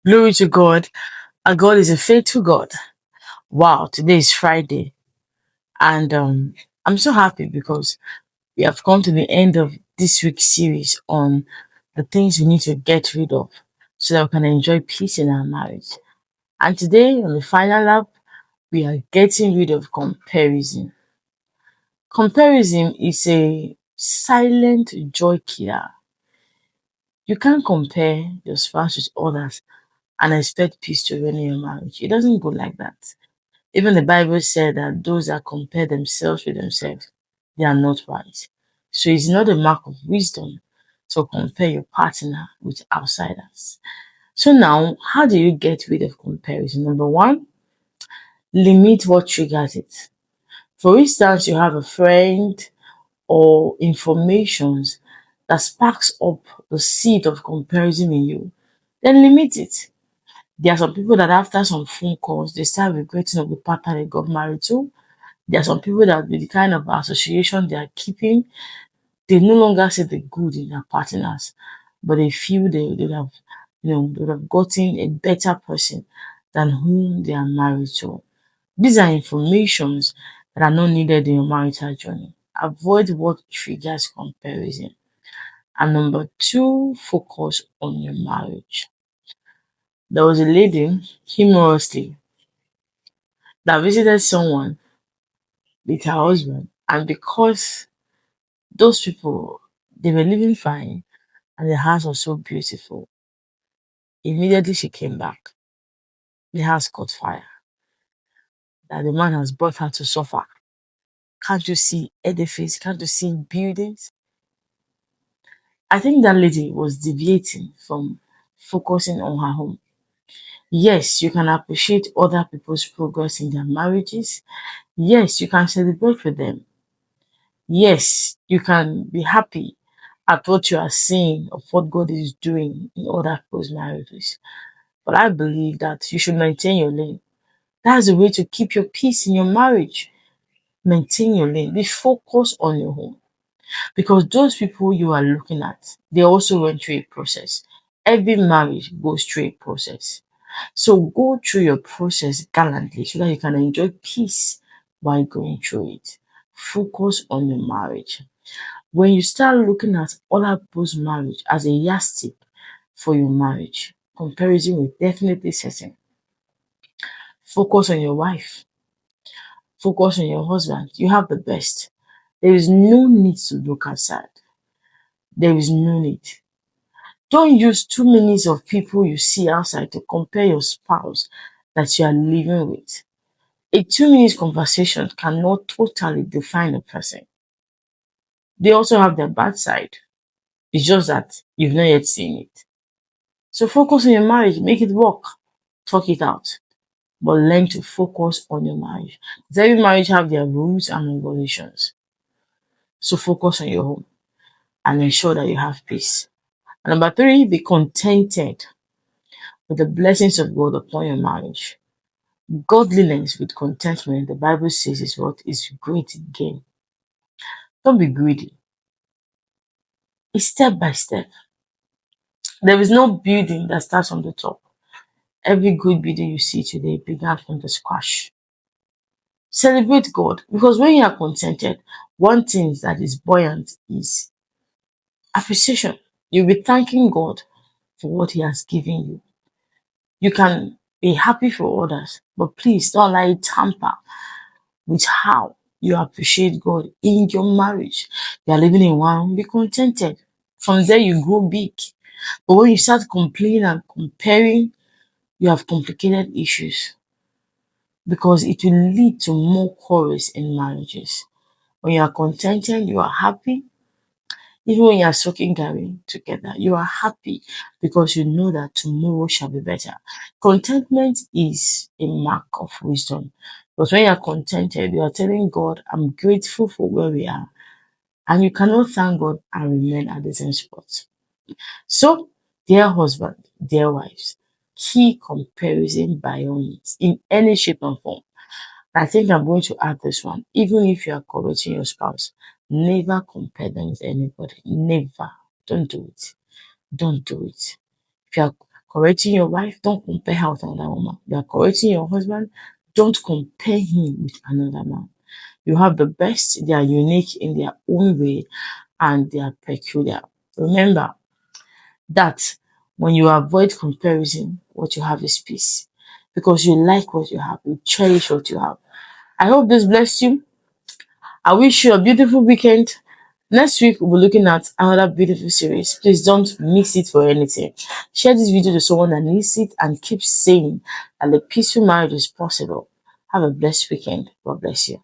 Glory to God. Our God is a faithful God. Wow, today is Friday. And I'm so happy because we have come to the end of this week's series on the things we need to get rid of so that we can enjoy peace in our marriage. And today, on the final lap, we are getting rid of comparison. Comparison is a silent joy killer. You can't compare your spouse with others and expect peace to reign in your marriage. It doesn't go like that. Even the Bible said that those that compare themselves with themselves, they are not wise. So it's not a mark of wisdom to compare your partner with outsiders. So now, how do you get rid of comparison? Number one, limit what triggers it. For instance, you have a friend or informations that sparks up the seed of comparison in you, then limit it. There are some people that after some phone calls, they start regretting of the partner they got married to. There are some people that with the kind of association they are keeping, they no longer see the good in their partners, but they feel they would have, they would have gotten a better person than whom they are married to. These are informations that are not needed in your marital journey. Avoid what triggers comparison. And number two, focus on your marriage. There was a lady, humorously, that visited someone with her husband, and because those people, they were living fine and the house was so beautiful. Immediately she came back. The house caught fire. That the man has brought her to suffer. Can't you see edifice? Can't you see buildings? I think that lady was deviating from focusing on her home. Yes, you can appreciate other people's progress in their marriages. Yes, you can celebrate with them. Yes, you can be happy at what you are seeing of what God is doing in other people's marriages. But I believe that you should maintain your lane. That's the way to keep your peace in your marriage. Maintain your lane. Be focused on your home. Because those people you are looking at, they also went through a process. Every marriage goes through a process. So go through your process gallantly so that you can enjoy peace while going through it. Focus on your marriage. When you start looking at other people's marriage as a yardstick for your marriage, comparison will definitely set in. Focus on your wife. Focus on your husband. You have the best. There is no need to look outside. There is no need. Don't use 2 minutes of people you see outside to compare your spouse that you are living with. A 2 minutes conversation cannot totally define a person. They also have their bad side. It's just that you've not yet seen it. So focus on your marriage, make it work, talk it out, but learn to focus on your marriage. Does every marriage have their rules and regulations? So focus on your home and ensure that you have peace. And number three, be contented with the blessings of God upon your marriage. Godliness with contentment, the Bible says, is what is great gain. Don't be greedy. It's step by step. There is no building that starts from the top. Every good building you see today began from the scratch. Celebrate God, because when you are contented, one thing that is buoyant is appreciation. You'll be thanking God for what He has given you. You can be happy for others, but please don't allow it tamper with how you appreciate God in your marriage. You are living in one, be contented. From there, you grow big. But when you start complaining and comparing, you have complicated issues because it will lead to more quarrels in marriages. When you are contented, you are happy. Even when you are soaking Gary together, you are happy because you know that tomorrow shall be better. Contentment is a mark of wisdom. Because when you are contented, you are telling God, I'm grateful for where we are. And you cannot thank God and remain at the same spot. So, dear husband, dear wives, key comparison by all means in any shape and form. I think I'm going to add this one. Even if you are courting your spouse, never compare them with anybody. Never. Don't do it. Don't do it. If you are correcting your wife, don't compare her with another woman. You are correcting your husband, don't compare him with another man. You have the best, they are unique in their own way and they are peculiar. Remember that when you avoid comparison, what you have is peace. Because you like what you have, you cherish what you have. I hope this blessed you. I wish you a beautiful weekend. Next week, we'll be looking at another beautiful series. Please don't miss it for anything. Share this video to someone that needs it and keep saying that a peaceful marriage is possible. Have a blessed weekend. God bless you.